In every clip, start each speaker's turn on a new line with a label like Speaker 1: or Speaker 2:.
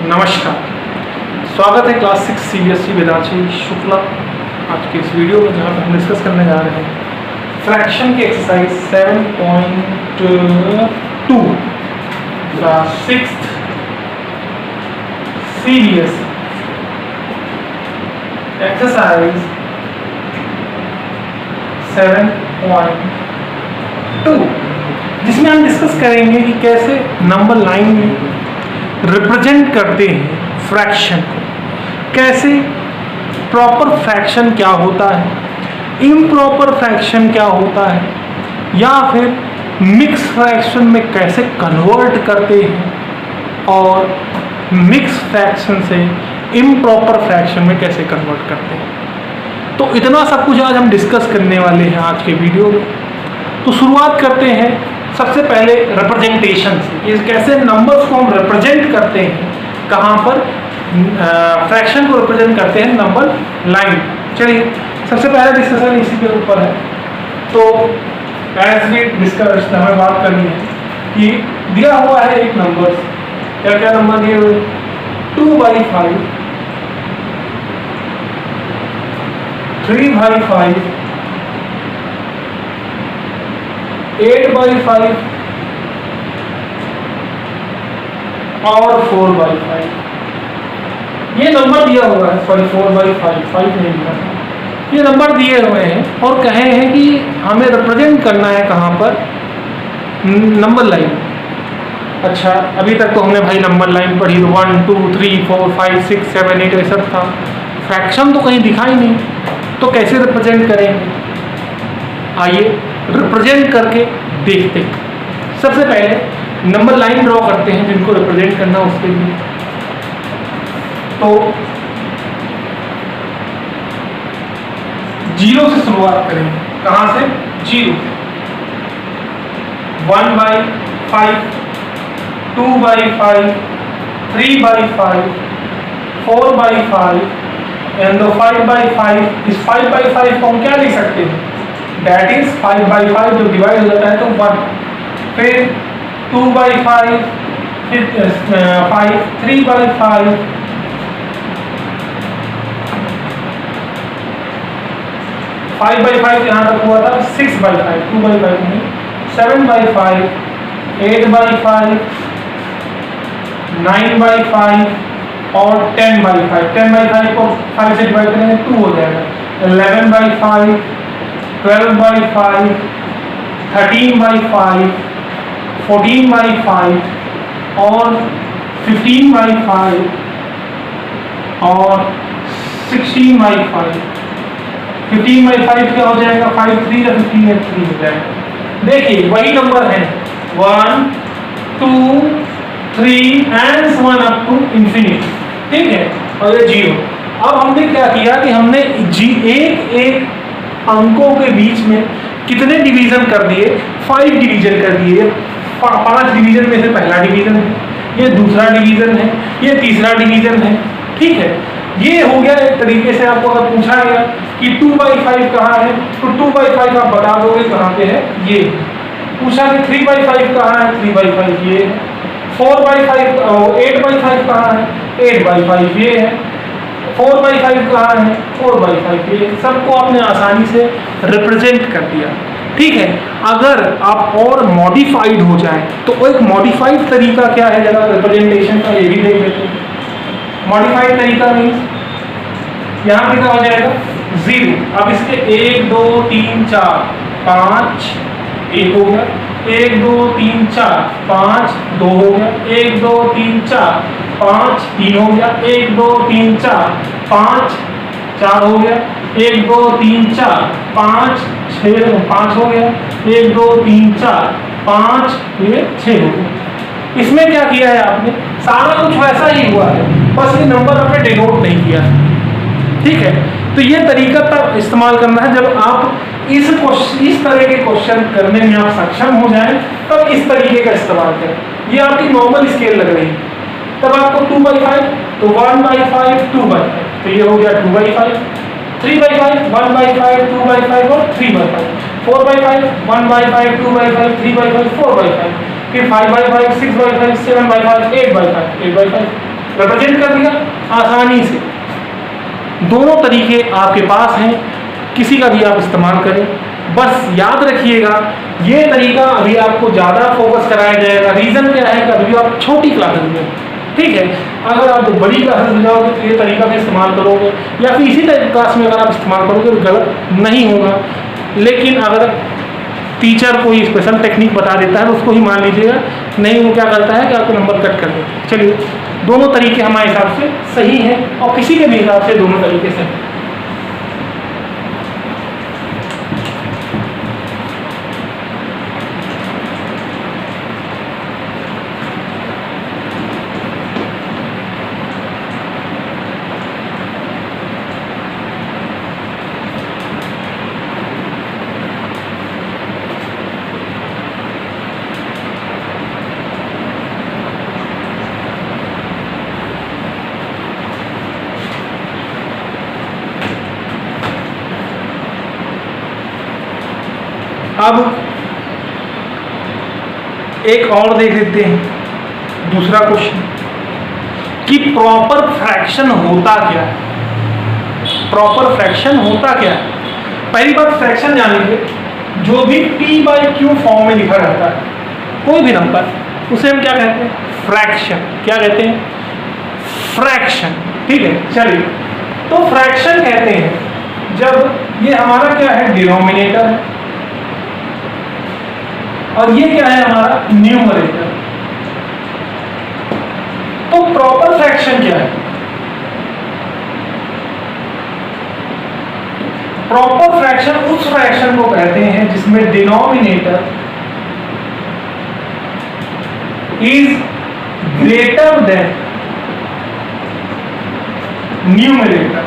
Speaker 1: नमस्कार, स्वागत है क्लास 6 CBSE वेदांशी शुक्ला। आज के इस वीडियो में जहाँ पर हम डिस्कस करने जा रहे हैं फ्रैक्शन की एक्सरसाइज 7.2 क्लास 6 CBSE एक्सरसाइज 7.2 जिसमें हम डिस्कस करेंगे कि कैसे नंबर लाइन में रिप्रेजेंट करते हैं फ्रैक्शन को, कैसे प्रॉपर फ्रैक्शन क्या होता है, इम्प्रॉपर फ्रैक्शन क्या होता है, या फिर मिक्स फ्रैक्शन में कैसे कन्वर्ट करते हैं और मिक्स फ्रैक्शन से इम्प्रॉपर फ्रैक्शन में कैसे कन्वर्ट करते हैं। तो इतना सब कुछ आज हम डिस्कस करने वाले हैं आज के वीडियो में। तो शुरुआत करते हैं सबसे पहले रिप्रेजेंटेशन से, ये कैसे नंबर्स को हम रिप्रेजेंट करते हैं, कहाँ पर फ्रैक्शन को रिप्रेजेंट करते हैं नंबर लाइन। चलिए सबसे पहले डिस्कशन इसी के ऊपर है। तो एज वी डिस्कस हमें बात करनी है कि दिया हुआ है एक नंबर, क्या क्या नंबर दिए हुए 2/5, 3/5, 8/5 और 4/5। ये नंबर दिया हुआ है, सॉरी 4/5 5 नहीं दिया, ये नंबर दिए हुए हैं और कहे हैं कि हमें रिप्रेजेंट करना है कहाँ पर, नंबर लाइन। अच्छा, अभी तक तो हमने भाई नंबर लाइन पढ़ी, 1 2 3 4 5 6 7 8 ये सब था, फ्रैक्शन तो कहीं दिखा ही नहीं, तो कैसे रिप्रेजेंट करेंगे। आइए रिप्रेजेंट करके देखते हैं। सबसे पहले नंबर लाइन ड्रॉ करते हैं जिनको रिप्रेजेंट करना उसके लिए। तो 0 से शुरुआत करेंगे, कहाँ से 0, 1/5, 2/5, 3/5, 4/5 एंड 5/5। इस 5/5 को हम क्या लिख सकते हैं, दैट इज 5/5 जो डिवाइड हो जाता है तो 1, फिर 2/5, फिर 5, 3/5, 5/5 यहाँ तक हुआ था, 6/5, 2/5 नहीं, 7/5, 8/5, 9/5 और 10/5। 10/5 को 5 से डिवाइड करेंगे 2 हो जाएगा, 11/5, 12/5, 13/5, 14/5 और 15/5 और 16/5। 15/5 क्या हो जाएगा, 5 3 या 15 या 3 हो जाएगा। देखिए वही नंबर है 1 2 3 एंड 1 अप टू इंफिनिटी, ठीक है, और ये 0। अब हमने क्या किया कि हमने एक अंकों के बीच में कितने डिवीजन कर दिए, 5 डिवीजन कर दिए। 5 डिवीजन में से पहला डिवीजन है, ये दूसरा डिवीजन है, ये तीसरा डिवीजन है, ठीक है। ये हो गया एक तरीके से। आपको अगर पूछा गया कि 2/5 कहाँ है तो 2/5 आप बता दोगे कहाँ पे है, ये। पूछा कि 3/5 कहाँ है, 3/5 ये है। 4/5 8/5 कहाँ है, 8/5 ये है। 4/5 कहाँ है, 4/5 ये। सबको आपने आसानी से रिप्रेजेंट कर दिया, ठीक है। अगर आप और मॉडिफाइड हो जाए तो एक मॉडिफाइड तरीका क्या है जरा रिप्रेजेंटेशन का, ये भी देख लेते हैं। मॉडिफाइड तरीका मीन्स यहाँ पे क्या हो जाएगा 0। अब इसके 1 2 3 4 5 1 हो गया, 1 2 3 4 5 2 हो गया, 1 2 3 4 5 3 हो गया, 1 2 3 4 5 4 हो गया, 1 2 3 4 5 6 5 हो गया, 1 2 3 4 5 ये 6 हो गया। इसमें क्या किया है आपने, सारा कुछ वैसा ही हुआ है, बस ये नंबर आपने डिनोट नहीं किया, ठीक है। तो ये तरीका तब इस्तेमाल करना है जब आप इस तरह के क्वेश्चन करने में आप सक्षम हो जाएं, तब इस तरीके का इस्तेमाल करें। ये आपकी नॉर्मल स्केल लग रही है, तब आपको 2/5 तो 1/5 2/5, तो ये हो गया 2/5, 3/5 1/5 2/5 और 3/5, 4/5 1/5 2/5 3/5 4/5, फिर 5/5 6/5 7/5 8/5 8/5 रिप्रेजेंट कर दिया आसानी से। दोनों तरीके आपके पास हैं, किसी का भी आप इस्तेमाल करें। बस याद रखिएगा ये तरीका अभी आपको ज़्यादा फोकस कराया जाएगा। रीज़न क्या है कि अभी आप छोटी क्लासेस में, ठीक है, अगर आप बड़ी क्लासेस में जाओगे तो ये तरीका भी इस्तेमाल करोगे, या फिर इसी क्लास में अगर आप इस्तेमाल करोगे तो गलत नहीं होगा। लेकिन अगर टीचर कोई स्पेशल टेक्निक बता देता है तो उसको ही मान लीजिएगा, नहीं वो क्या करता है कि आपको नंबर कट कर देता है। चलिए, दोनों तरीके हमारे हिसाब से सही हैं और किसी के भी हिसाब से दोनों तरीके से हैं। अब एक और देख लेते हैं, दूसरा क्वेश्चन कि प्रॉपर फ्रैक्शन होता क्या है। प्रॉपर फ्रैक्शन होता क्या है? पहली बात, फ्रैक्शन जान लीजिए, जो भी p/q फॉर्म में लिखा रहता है कोई भी नंबर, उसे हम क्या कहते हैं? फ्रैक्शन। क्या कहते हैं? फ्रैक्शन। ठीक है, चलिए, तो फ्रैक्शन कहते हैं जब ये हमारा क्या है? डिनोमिनेटर है, और ये क्या है? हमारा न्यूमरेटर। तो प्रॉपर फ्रैक्शन क्या है? प्रॉपर फ्रैक्शन उस फ्रैक्शन को कहते हैं जिसमें denominator is greater then numerator,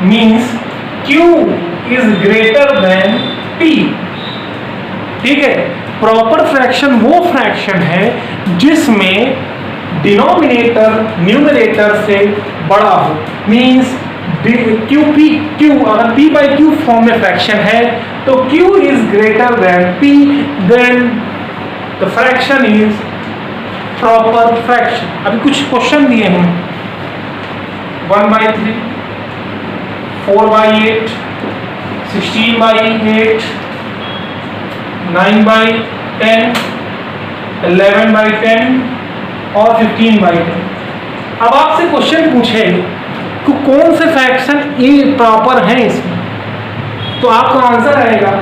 Speaker 1: means Q is greater than P। ठीक है, प्रॉपर फ्रैक्शन वो फ्रैक्शन है जिसमें डिनोमिनेटर न्यूमरेटर से बड़ा हो, मींस Q अगर p/q फॉर्म में फ्रैक्शन है तो Q is greater than P, then the fraction is proper fraction. अभी कुछ क्वेश्चन दिए हैं, 1/3, 4/8, 16/8, 9/10, 11/10 और 15/10। अब आपसे क्वेश्चन पूछे कि कौन से फ्रैक्शन प्रॉपर हैं इसमें, तो आपका आंसर आएगा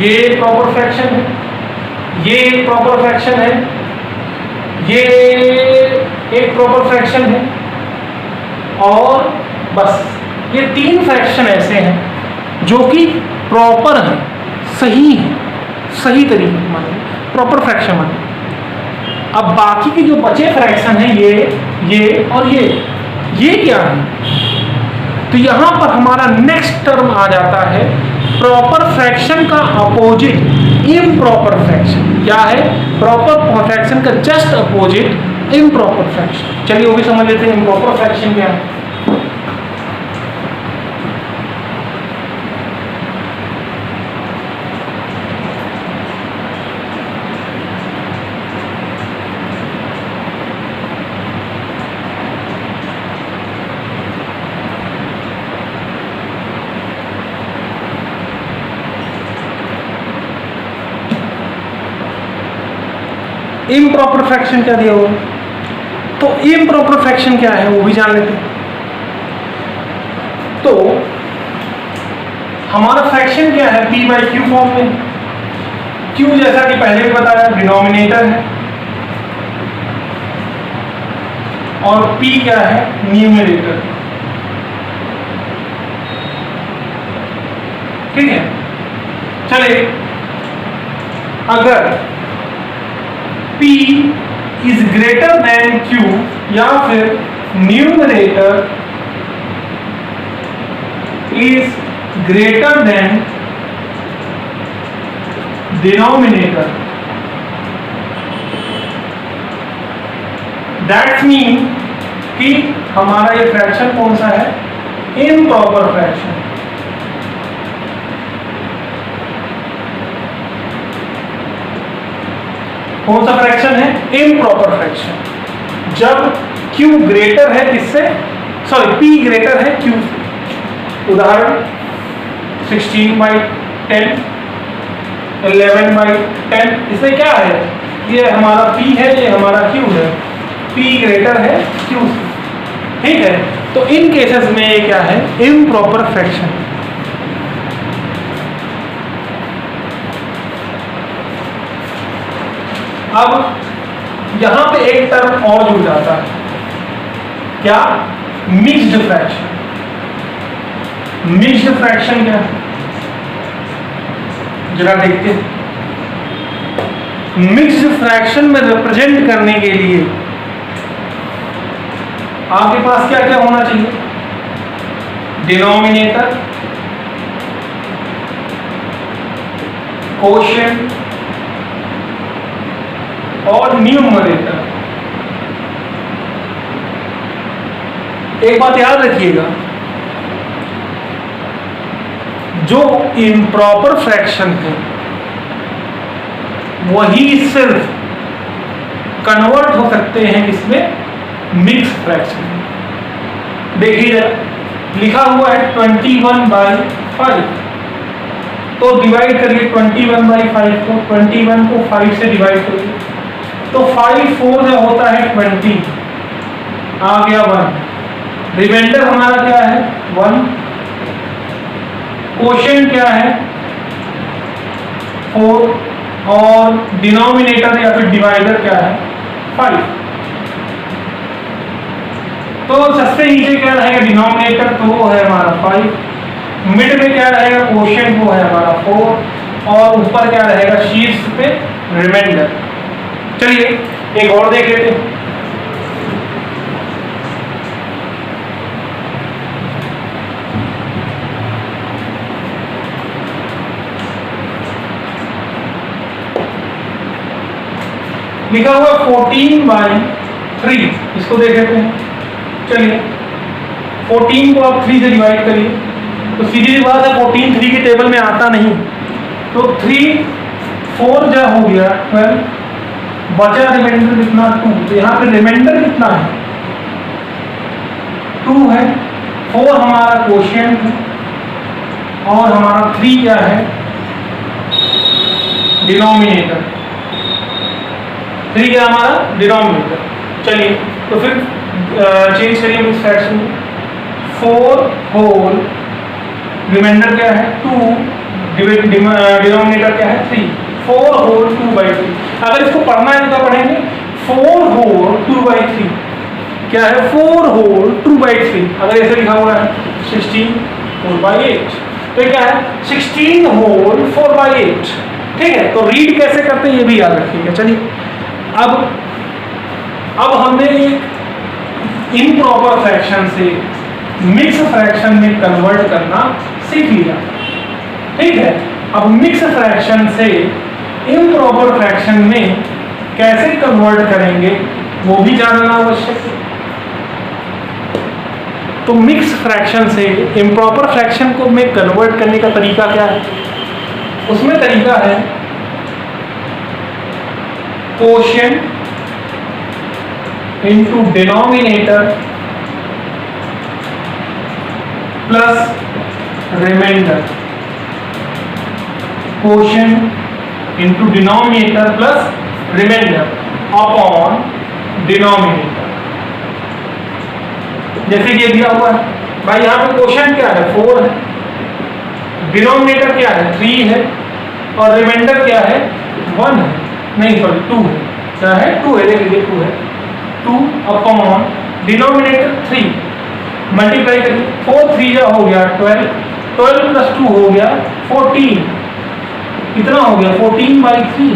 Speaker 1: ये प्रॉपर फ्रैक्शन है, ये प्रॉपर फ्रैक्शन है, ये एक प्रॉपर फ्रैक्शन है, और बस ये 3 फ्रैक्शन ऐसे हैं जो कि प्रॉपर हैं, सही है, सही तरीके माने प्रॉपर फ्रैक्शन माने। अब बाकी के जो बचे फ्रैक्शन हैं ये और ये क्या है? तो यहां पर हमारा नेक्स्ट टर्म आ जाता है प्रॉपर फ्रैक्शन का अपोजिट इम्प्रॉपर फ्रैक्शन। क्या है? प्रॉपर फ्रैक्शन का जस्ट अपोजिट इम्प्रॉपर फ्रैक्शन। चलिए वो भी समझ लेते हैं इम्प्रॉपर फ्रैक्शन क्या है। इम्प्रॉपर फ्रैक्शन क्या दिया हुआ, तो इम्प्रॉपर फ्रैक्शन क्या है वो भी जान लेते हैं। तो हमारा फ्रैक्शन क्या है? p/q फॉर्म में। q जैसा कि पहले भी बताया डिनोमिनेटर है, और p क्या है? न्यूमरेटर। ठीक है, चलिए, अगर P is greater then Q या फिर numerator is greater than denominator, that's mean कि हमारा ये फ्रैक्शन कौन सा है? Improper fraction. कौन सा फ्रैक्शन है? Improper fraction. जब Q ग्रेटर है किससे, सॉरी P ग्रेटर है Q से। उदाहरण 16/10, 11/10, इसमें क्या है, ये हमारा P है, ये हमारा Q है, P ग्रेटर है Q से, ठीक है। तो इन केसेस में ये क्या है, इम्प्रॉपर फ्रैक्शन। अब यहां पे एक टर्म और जुड़ जाता है, क्या? Mixed fraction. मिक्स्ड फ्रैक्शन क्या है, जरा देखते हैं। मिक्स्ड फ्रैक्शन में रिप्रेजेंट करने के लिए आपके पास क्या क्या होना चाहिए? डिनोमिनेटर, कोशेंट और न्यूमरेटर। एक बात याद रखिएगा, जो इम्प्रॉपर फ्रैक्शन है वही सिर्फ कन्वर्ट हो सकते हैं इसमें मिक्स फ्रैक्शन। देखिए जरा, लिखा हुआ है 21/5, तो डिवाइड करिए 21/5 को, 21 को 5 से डिवाइड करिए, तो 5 4 जो होता है 20, आ गया 1। रिमाइंडर हमारा क्या है? 1। क्वोशिएंट क्या है? 4, और डिनोमिनेटर या फिर डिवाइडर क्या है? 5। तो सबसे नीचे क्या रहेगा? डिनोमिनेटर, तो वो है हमारा 5। मिड में क्या रहेगा? क्वोशिएंट, वो है हमारा 4, और ऊपर क्या रहेगा? शीर्ष पे रिमाइंडर। चलिए एक और देख लेते हैं। लिखा हुआ 14/3, इसको देख लेते हैं। चलिए 14 को आप 3 से डिवाइड करिए, तो सीधी सी बात है 14 3 की टेबल में आता नहीं, तो 3 4 जा हो गया 12, बचा रिमाइंडर कितना? 2। तो यहाँ पे रिमाइंडर कितना है? 2 है। 4 हमारा क्वोशिएंट है, और हमारा 3 क्या है? डिनोमिनेटर। 3 क्या हमारा? डिनोमिनेटर। चलिए तो फिर चेंज करिए इस फ्रैक्शन में। 4 होल, रिमाइंडर क्या है? 2, डिनोमिनेटर क्या है? 3। 4 होल 2/3। अगर इसको पढ़ना है तो क्या पढ़ेंगे? 4 होल 2/3 क्या है? 4 होल 2/3। अगर ऐसे लिखा हुआ है 16 4/8, तो क्या है? 16 होल 4/8। ठीक है, तो रीड कैसे करते हैं ये भी याद रखिएगा। चलिए अब हमने इम्प्रॉपर फ्रैक्शन से मिक्स फ्रैक्शन में कन्वर्ट करना सीख लिया, ठीक है। अब मिक्स फ्रैक्शन से इम्प्रॉपर फ्रैक्शन में कैसे कन्वर्ट करेंगे वो भी जानना आवश्यक है। तो मिक्स फ्रैक्शन से इम्प्रॉपर फ्रैक्शन को में कन्वर्ट करने का तरीका क्या है? उसमें तरीका है quotient into denominator plus remainder, quotient into denominator plus remainder upon denominator। जैसे कि दिया हुआ है भाई, यहाँ पे क्वोशिएंट क्या है? 4 है, डिनोमिनेटर क्या है? 3 है, और रिमाइंडर क्या है? 1 है, नहीं सॉरी 2 है। क्या है? 2 है, देख लीजिए 2 है। 2 अपॉन डिनोमिनेटर 3, मल्टीप्लाई करिए। 4 3 जा हो गया 12, 12 प्लस 2 हो गया 14। कितना हो गया? 14/3।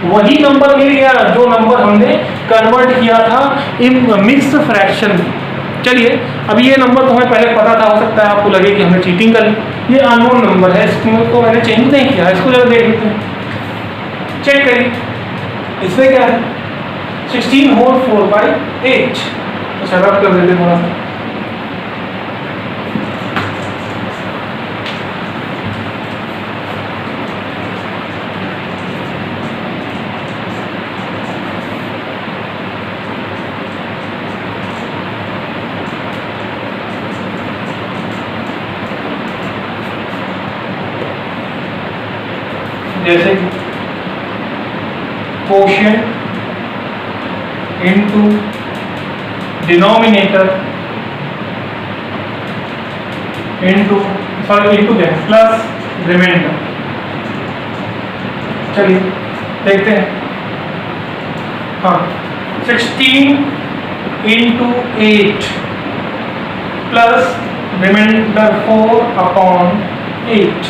Speaker 1: वही नंबर मिल गया जो नंबर हमने कन्वर्ट किया था इन मिक्स्ड फ्रैक्शन। चलिए अब ये नंबर तो हमें पहले पता था, हो सकता है आपको लगे कि हमने चीटिंग कर ली। ये अननोन नंबर है, इसको मैंने चेंज नहीं किया, इसको जरा देख लेते हैं। चेक करिए इसमें क्या है? 16 होल 4/8। अच्छा रब कर देते थोड़ा सा। जैसे कि कोशिएंट इनटू डिनोमिनेटर इनटू क्या प्लस रिमाइंडर। चलिए देखते हैं। हाँ 16 इंटू 8 प्लस रिमाइंडर 4/8।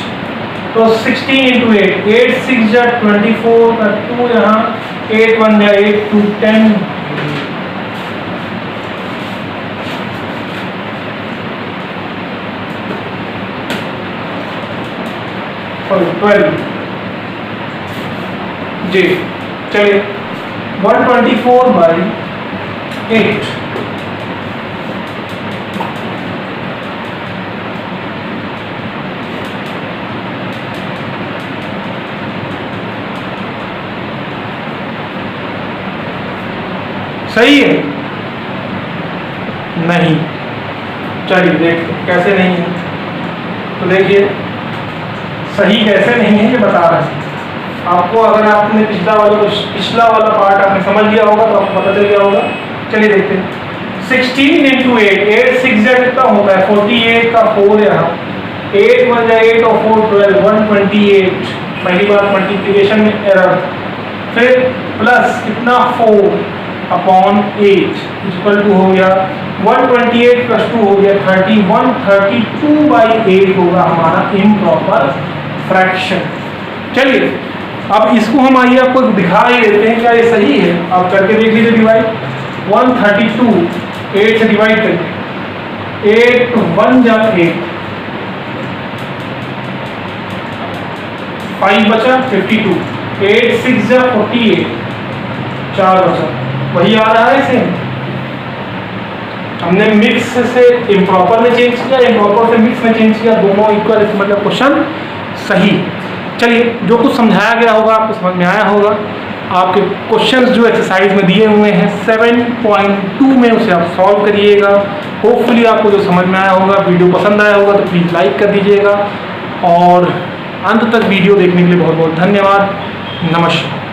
Speaker 1: तो 16 इंटू 8, 8 6 जा 24 का 2 यहाँ, 8 1 जा 8 2 10, सॉरी 12 जी। चलिए 124/8 सही है? नहीं। चलिए देखते कैसे नहीं है। तो देखिए सही कैसे नहीं है ये बता रहे हैं आपको। अगर आपने पिछला वाला पार्ट आपने समझ लिया होगा तो आपको पता चल गया होगा। चलिए देखते हैं। 16 इंटू 8, 8 6 जा कितना होता है 48 का 4 यहाँ, 8 1 जा 8 और 4 12, 128। पहली बार मल्टीप्लिकेशन में एरर। फिर प्लस कितना 4/8 इक्वल टू हो गया 128 + 2 हो गया 30, 132/8 होगा हमारा इम्प्रॉपर फ्रैक्शन। चलिए अब इसको हम आइए आपको दिखा ही देते हैं क्या ये सही है। आप करके देख लीजिए डिवाइड। 132 8 से डिवाइड करिए, 8 1 जा 8, 5 बचा 52, 8 6 जा 48, 4 बचा। वही आ रहा है सेम। हमने मिक्स से इम्प्रॉपर में चेंज किया, इम्प्रॉपर से मिक्स में चेंज किया, दोनों इक्वल, मतलब क्वेश्चन सही। चलिए जो कुछ समझाया गया होगा आपको समझ में आया होगा। आपके क्वेश्चंस जो एक्सरसाइज में दिए हुए हैं 7.2 में उसे आप सॉल्व करिएगा। होपफुली आपको जो समझ में आया होगा, वीडियो पसंद आया होगा तो प्लीज़ लाइक कर दीजिएगा और अंत तक वीडियो देखने के लिए बहुत बहुत धन्यवाद। नमस्कार।